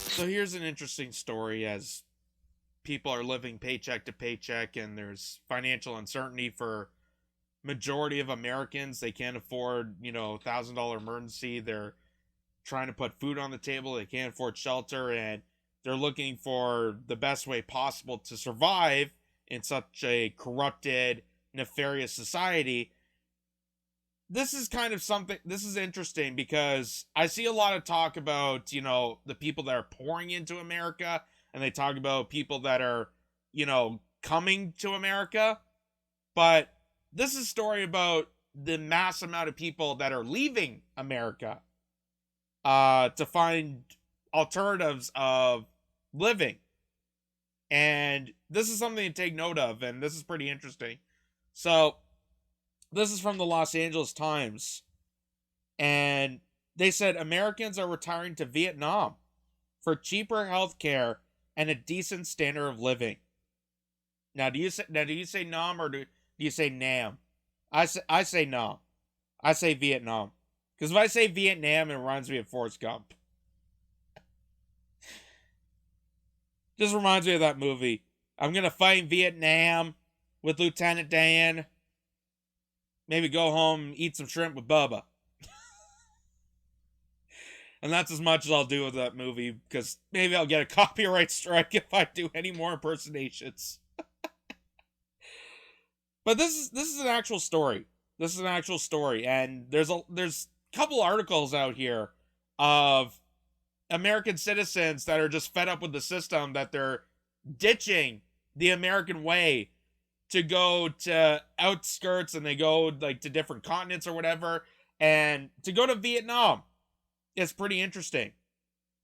So here's an interesting story as people are living paycheck to paycheck and there's financial uncertainty for majority of Americans. They can't afford, $1,000 emergency. They're trying to put food on the table. They can't afford shelter and they're looking for the best way possible to survive in such a corrupted, nefarious society. This is interesting because I see a lot of talk about, the people that are pouring into America and they talk about people that are, coming to America. But this is a story about the mass amount of people that are leaving America to find alternatives of living. And this is something to take note of, and this is pretty interesting. So, this is from the Los Angeles Times, and they said Americans are retiring to Vietnam for cheaper health care and a decent standard of living. Now, do you say Nam or do you say Nam? I say Nam. I say Vietnam. Because if I say Vietnam, it reminds me of Forrest Gump. Just reminds me of that movie. I'm going to fight in Vietnam with Lieutenant Dan. Maybe go home and eat some shrimp with Bubba. And that's as much as I'll do with that movie, because maybe I'll get a copyright strike if I do any more impersonations. But this is an actual story. This is an actual story, and there's a couple articles out here of American citizens that are just fed up with the system, that they're ditching the American way to go to outskirts, and they go like to different continents or whatever, and to go to Vietnam. It's pretty interesting,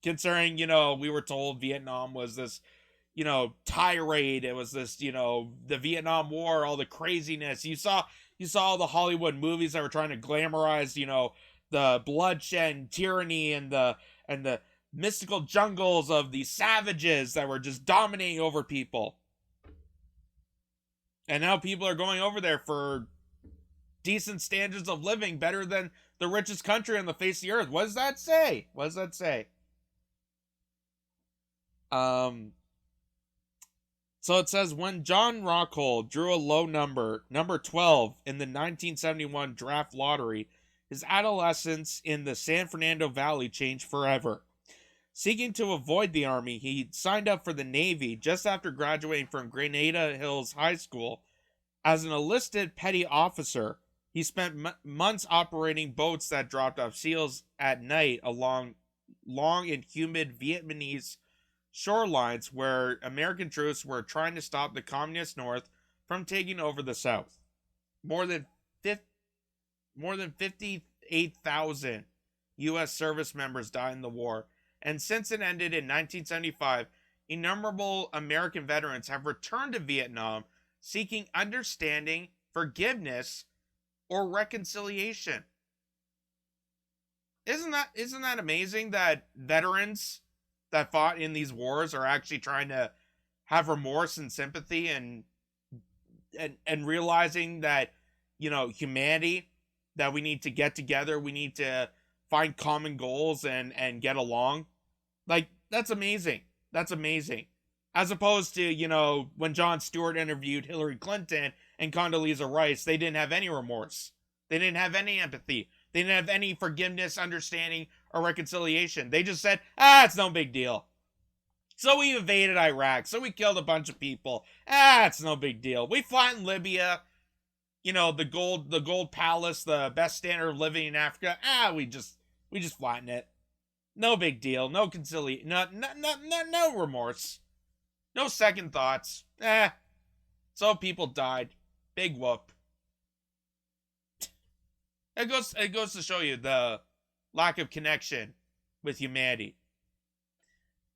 considering, we were told Vietnam was this, tirade. It was this, the Vietnam War, all the craziness. You saw all the Hollywood movies that were trying to glamorize, the bloodshed and tyranny and the mystical jungles of these savages that were just dominating over people. And now people are going over there for decent standards of living, better than the richest country on the face of the earth. What does that say? What does that say? So it says, when John Rockhold drew a low number 12, in the 1971 draft lottery, his adolescence in the San Fernando Valley changed forever. Seeking to avoid the Army, he signed up for the Navy just after graduating from Grenada Hills High School. As an enlisted petty officer, he spent months operating boats that dropped off seals at night along long and humid Vietnamese shorelines where American troops were trying to stop the communist North from taking over the South. More than 58,000 U.S. service members died in the war, and since it ended in 1975, innumerable American veterans have returned to Vietnam seeking understanding, forgiveness, or reconciliation. Isn't that amazing that veterans that fought in these wars are actually trying to have remorse and sympathy and realizing that, humanity, that we need to get together, we need to find common goals and get along. Like, that's amazing. That's amazing. As opposed to, when Jon Stewart interviewed Hillary Clinton and Condoleezza Rice, they didn't have any remorse. They didn't have any empathy. They didn't have any forgiveness, understanding, or reconciliation. They just said, it's no big deal. So we invaded Iraq. So we killed a bunch of people. It's no big deal. We fought in Libya. The gold palace, the best standard of living in Africa. We just flattened it. No big deal. No conciliation. No remorse. No second thoughts. So people died. Big whoop. It goes to show you the lack of connection with humanity.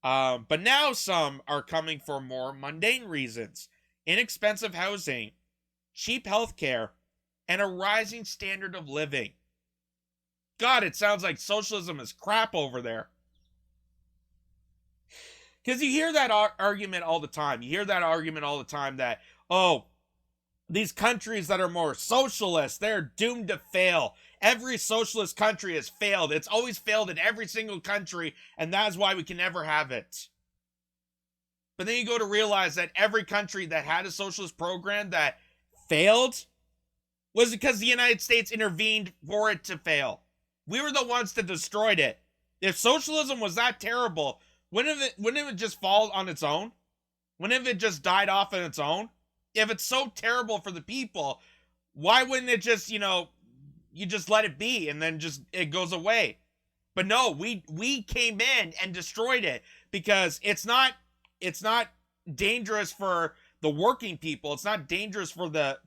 But now some are coming for more mundane reasons. Inexpensive housing, cheap healthcare, and a rising standard of living. God, it sounds like socialism is crap over there. Because you hear that argument all the time. You hear that argument all the time that, these countries that are more socialist, they're doomed to fail. Every socialist country has failed. It's always failed in every single country, and that's why we can never have it. But then you go to realize that every country that had a socialist program that failed was because the United States intervened for it to fail. We were the ones that destroyed it. If socialism was that terrible, wouldn't it just fall on its own? Wouldn't it just died off on its own? If it's so terrible for the people, why wouldn't it just, you just let it be and then just it goes away? But no, we came in and destroyed it because it's not dangerous for the working people. It's not dangerous for the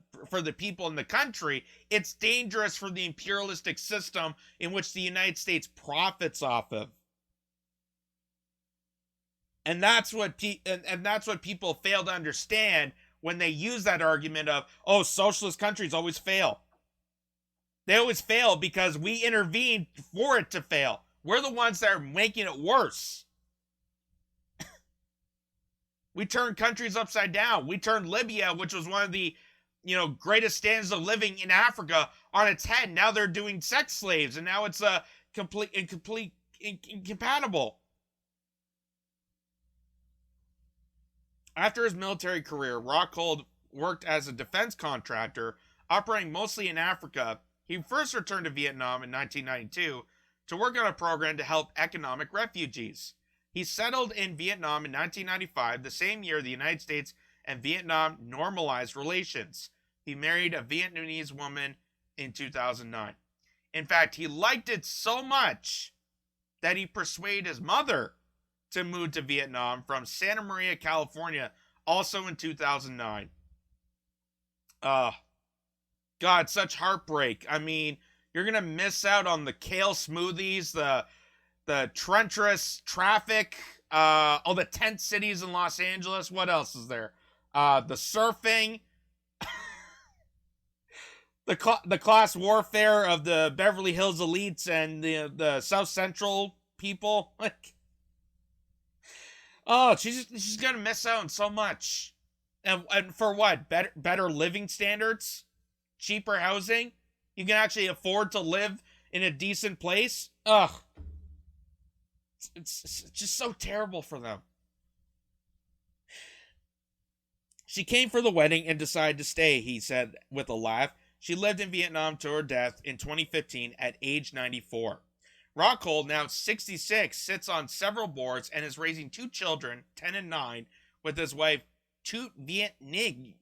people in the country. It's dangerous for the imperialistic system in which the United States profits off of. And that's what people fail to understand when they use that argument of, oh, socialist countries always fail. They always fail because we intervened for it to fail. We're the ones that are making it worse. We turned countries upside down. We turned Libya, which was one of the, greatest standards of living in Africa, on its head. Now they're doing sex slaves, and now it's incompatible. After his military career, Rockhold worked as a defense contractor, operating mostly in Africa. He first returned to Vietnam in 1992 to work on a program to help economic refugees. He settled in Vietnam in 1995, the same year the United States and Vietnam normalized relations. He married a Vietnamese woman in 2009. In fact, he liked it so much that he persuaded his mother to move to Vietnam from Santa Maria, California, also in 2009. God, such heartbreak. I mean, you're going to miss out on the kale smoothies, the treacherous traffic, all the tent cities in Los Angeles. What else is there? The surfing, the class warfare of the Beverly Hills elites and the South Central people. Like, oh, she's gonna miss out on so much, and for what? Better living standards, cheaper housing. You can actually afford to live in a decent place. Ugh. It's just so terrible for them. She came for the wedding and decided to stay, he said with a laugh. She lived in Vietnam to her death in 2015 at age 94. Rockhold, now 66, sits on several boards and is raising two children, 10 and 9, with his wife, Thu Viet Ninh.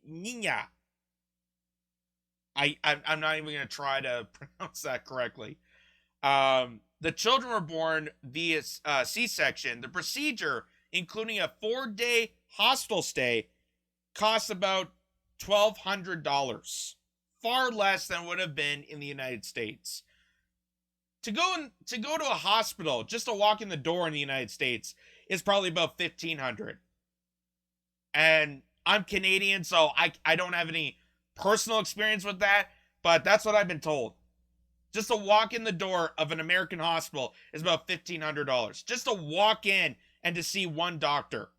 I'm not even going to try to pronounce that correctly. The children were born via C-section. The procedure, including a 4-day hospital stay, costs about $1,200, far less than would have been in the United States. To go to a hospital, just to walk in the door in the United States, is probably about $1,500. And I'm Canadian, so I don't have any personal experience with that, but that's what I've been told. Just to walk in the door of an American hospital is about $1,500. Just to walk in and to see one doctor.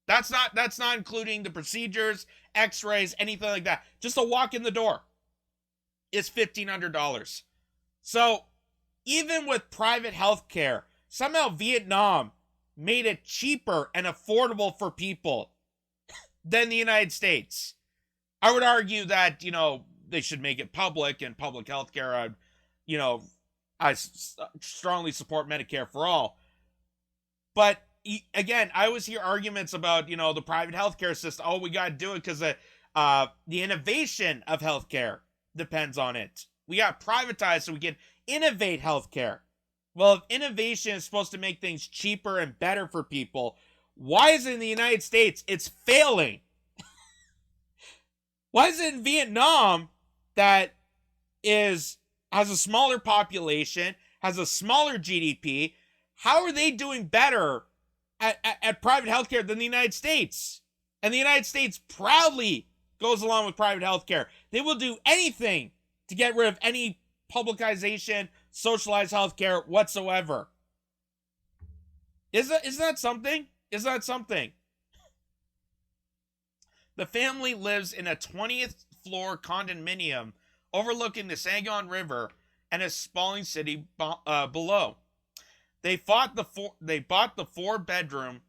That's not including the procedures, x-rays, anything like that. Just to walk in the door is $1,500. So, even with private health care, somehow Vietnam made it cheaper and affordable for people than the United States. I would argue that, they should make it public, and public health care, I strongly support Medicare for all. But again, I always hear arguments about, the private healthcare system. Oh, we got to do it because the innovation of healthcare depends on it. We got privatized so we can innovate healthcare. Well, if innovation is supposed to make things cheaper and better for people, why is it in the United States it's failing? Why is it in Vietnam that has a smaller population, has a smaller GDP? How are they doing better at private healthcare than the United States? And the United States proudly goes along with private healthcare. They will do anything to get rid of any publicization, socialized healthcare whatsoever. Is that something? Is that something? The family lives in a 20th floor condominium overlooking the Saigon River and a sprawling city below. They bought the 4-bedroom,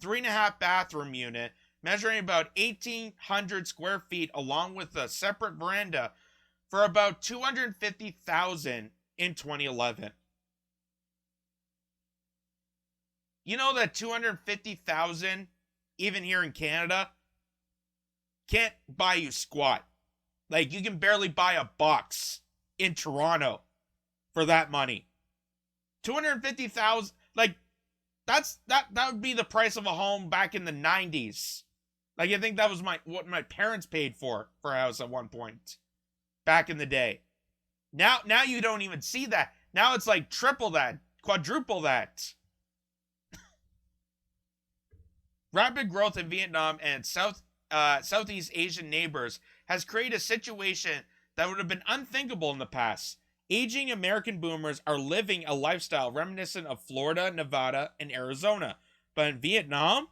3.5 bathroom unit, measuring about 1,800 square feet, along with a separate veranda, for about $250,000 in 2011. You know that $250,000, even here in Canada, can't buy you squat. Like, you can barely buy a box in Toronto for that money. $250,000, like, that would be the price of a home back in the 90s. Like, I think that was what my parents paid for a house at one point back in the day. Now you don't even see that. Now it's like triple that, quadruple that. Rapid growth in Vietnam and Southeast Asian neighbors has created a situation that would have been unthinkable in the past. Aging American boomers are living a lifestyle reminiscent of Florida, Nevada, and Arizona. But in Vietnam,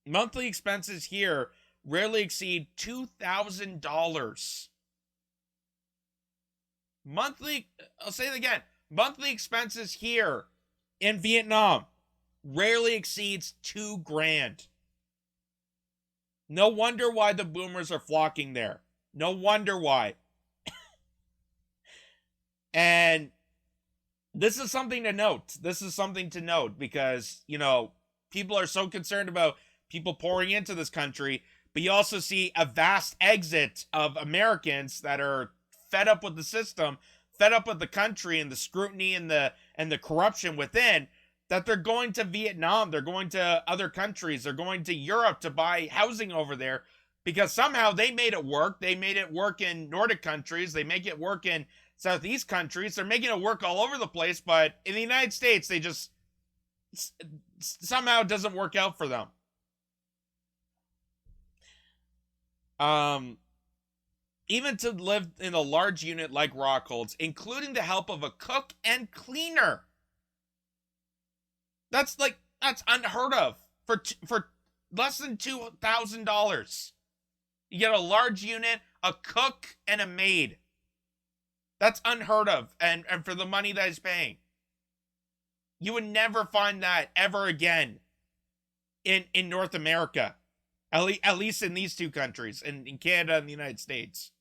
monthly expenses here rarely exceed $2,000. I'll say it again. Monthly expenses here in Vietnam rarely exceeds $2,000. No wonder why the boomers are flocking there. No wonder why. And this is something to note. Because, people are so concerned about people pouring into this country, but you also see a vast exit of Americans that are fed up with the system, fed up with the country and the scrutiny and the corruption within, that they're going to Vietnam, they're going to other countries, they're going to Europe to buy housing over there, because somehow they made it work. They made it work in Nordic countries, they make it work in Southeast countries, they're making it work all over the place, but in the United States, they just somehow it doesn't work out for them. Even to live in a large unit like Rockhold's, including the help of a cook and cleaner. That's unheard of for less than $2,000. You get a large unit, a cook, and a maid. That's unheard of, and for the money that he's paying. You would never find that ever again in North America. At least in these two countries, in Canada and the United States.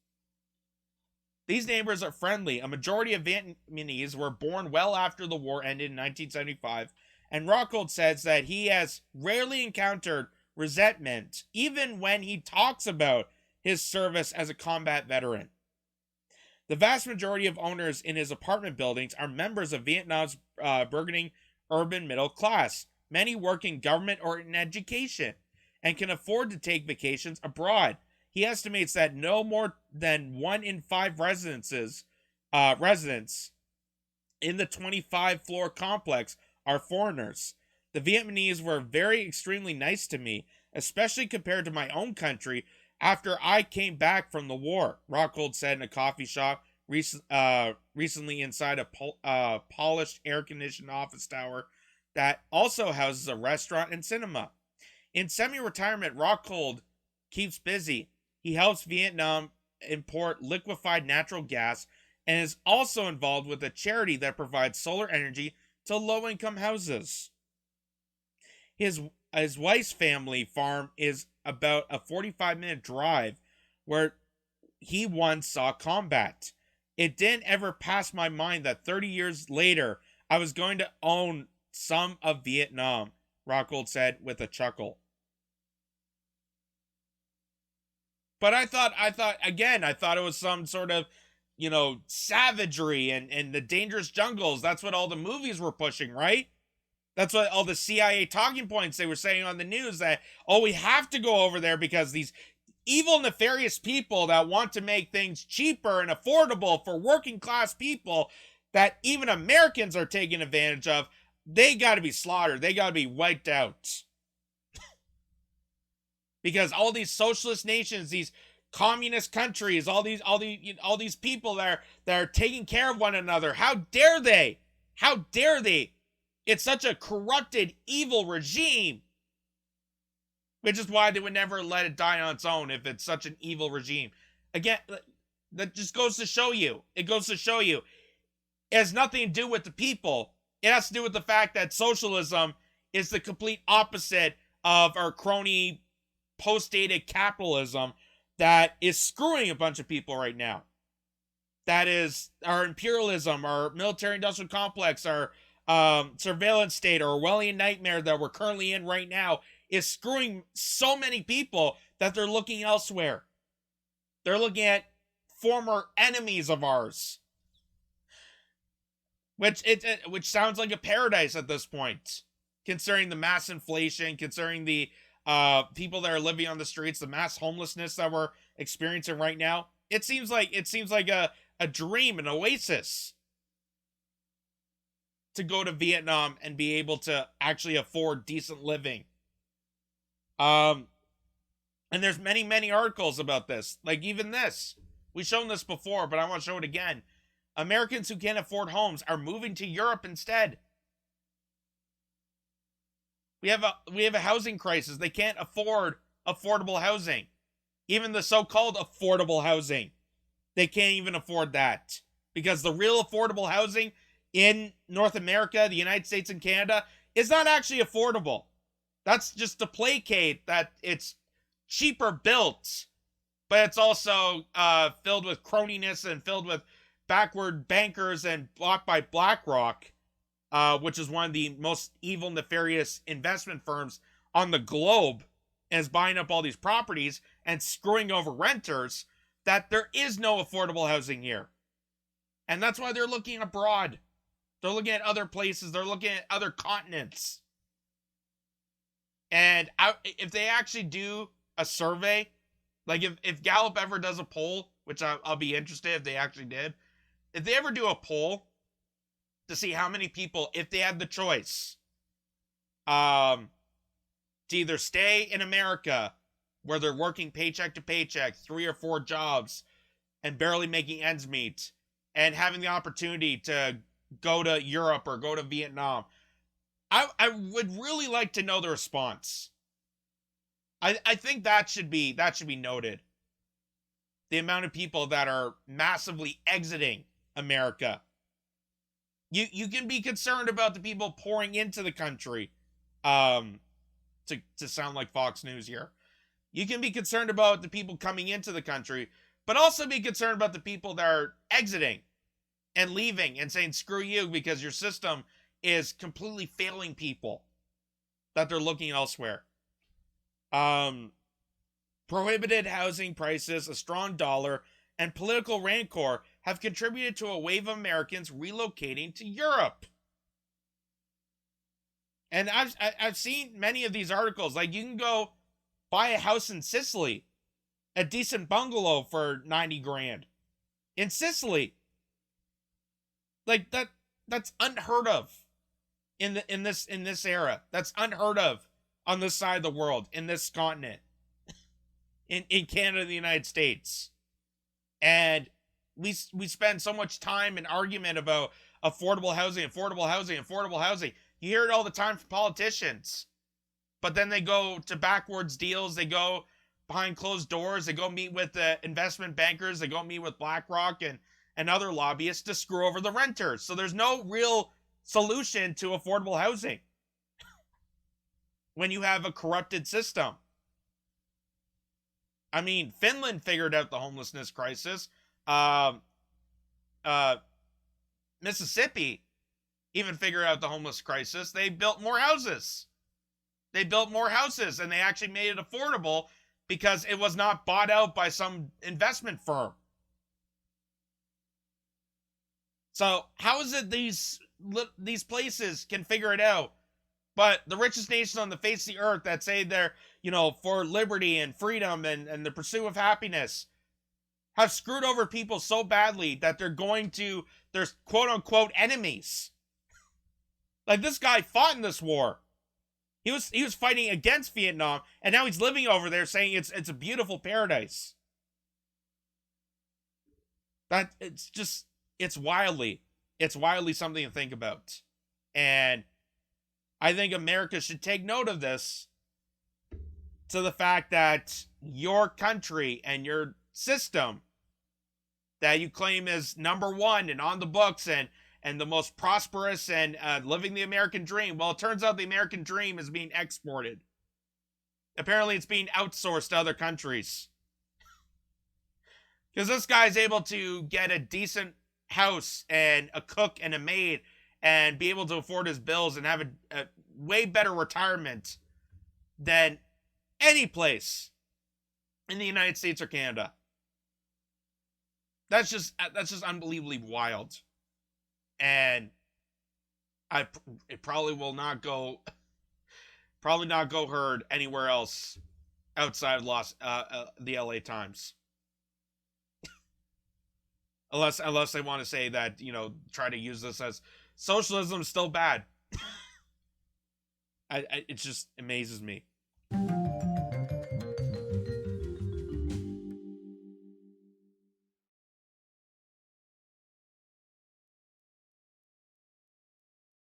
These neighbors are friendly. A majority of Vietnamese were born well after the war ended in 1975, and Rockhold says that he has rarely encountered resentment, even when he talks about his service as a combat veteran. The vast majority of owners in his apartment buildings are members of Vietnam's burgeoning urban middle class. Many work in government or in education and can afford to take vacations abroad. He estimates that no more than 1 in 5 residents in the 25-floor complex are foreigners. The Vietnamese were extremely nice to me, especially compared to my own country after I came back from the war, Rockhold said in a coffee shop recently inside a polished air-conditioned office tower that also houses a restaurant and cinema. In semi-retirement, Rockhold keeps busy. He helps Vietnam import liquefied natural gas and is also involved with a charity that provides solar energy to low-income houses. His wife's family farm is about a 45-minute drive where he once saw combat. It didn't ever pass my mind that 30 years later I was going to own some of Vietnam, Rockhold said with a chuckle. But I thought it was some sort of, savagery and the dangerous jungles. That's what all the movies were pushing, right? That's what all the CIA talking points they were saying on the news, that, we have to go over there because these evil, nefarious people that want to make things cheaper and affordable for working class people that even Americans are taking advantage of, they got to be slaughtered. They got to be wiped out. Because all these socialist nations, these communist countries, all these people that are taking care of one another, how dare they? How dare they? It's such a corrupted, evil regime. Which is why they would never let it die on its own if it's such an evil regime. Again, that just goes to show you. It goes to show you. It has nothing to do with the people. It has to do with the fact that socialism is the complete opposite of our crony post-dated capitalism that is screwing a bunch of people right now. That is our imperialism, our military-industrial complex, our surveillance state, our Orwellian nightmare that we're currently in right now is screwing so many people that they're looking elsewhere. They're looking at former enemies of ours, which sounds like a paradise at this point, considering the mass inflation, considering the people that are living on the streets, the mass homelessness that we're experiencing right now. It seems like a dream, an oasis, to go to Vietnam and be able to actually afford decent living. And there's many articles about this. Like even this. We've shown this before, but I want to show it again. Americans who can't afford homes are moving to Europe instead. We have a housing crisis. They can't afford affordable housing. Even the so-called affordable housing. They can't even afford that. Because the real affordable housing in North America, the United States and Canada, is not actually affordable. That's just to placate that it's cheaper built, but it's also filled with croniness and filled with backward bankers and blocked by BlackRock, which is one of the most evil, nefarious investment firms on the globe, and is buying up all these properties and screwing over renters, that there is no affordable housing here. And that's why they're looking abroad. They're looking at other places. They're looking at other continents. And if they actually do a survey, like if Gallup ever does a poll, which I'll be interested if they actually did, if they ever do a poll to see how many people, if they had the choice, to either stay in America where they're working paycheck to paycheck, 3 or 4 jobs, and barely making ends meet, and having the opportunity to go to Europe or go to Vietnam, I would really like to know the response. I think that should be noted. The amount of people that are massively exiting America. You can be concerned about the people pouring into the country. To sound like Fox News here. You can be concerned about the people coming into the country, but also be concerned about the people that are exiting and leaving and saying screw you because your system is completely failing people, that they're looking elsewhere. Prohibited housing prices, a strong dollar, and political rancor have contributed to a wave of Americans relocating to Europe. And I've seen many of these articles. Like, you can go buy a house in Sicily, a decent bungalow for 90 grand in Sicily. Like that's unheard of in this era. That's unheard of on this side of the world, in this continent, in Canada and the United States. And we spend so much time and argument about affordable housing. You hear it all the time from politicians. But then they go to backwards deals. They go behind closed doors. They go meet with investment bankers. They go meet with BlackRock and other lobbyists to screw over the renters. So there's no real solution to affordable housing when you have a corrupted system. I mean, Finland figured out the homelessness crisis. Mississippi even figured out the homeless crisis. They built more houses. And they actually made it affordable because it was not bought out by some investment firm. So how is it these places can figure it out, but the richest nation on the face of the earth that say they're, for liberty and freedom and the pursuit of happiness, have screwed over people so badly that they're going to their quote unquote enemies. Like, this guy fought in this war. He was fighting against Vietnam, and now he's living over there saying it's a beautiful paradise. That it's wildly something to think about. And I think America should take note of this, to the fact that your country and your system that you claim is number one and on the books and the most prosperous and living the American dream. Well, it turns out the American dream is being exported. Apparently, it's being outsourced to other countries. Because this guy's able to get a decent house and a cook and a maid and be able to afford his bills and have a way better retirement than any place in the United States or Canada. That's just unbelievably wild. And it probably will not go heard anywhere else outside of the LA Times. Unless they want to say that, try to use this as socialism is still bad. It just amazes me.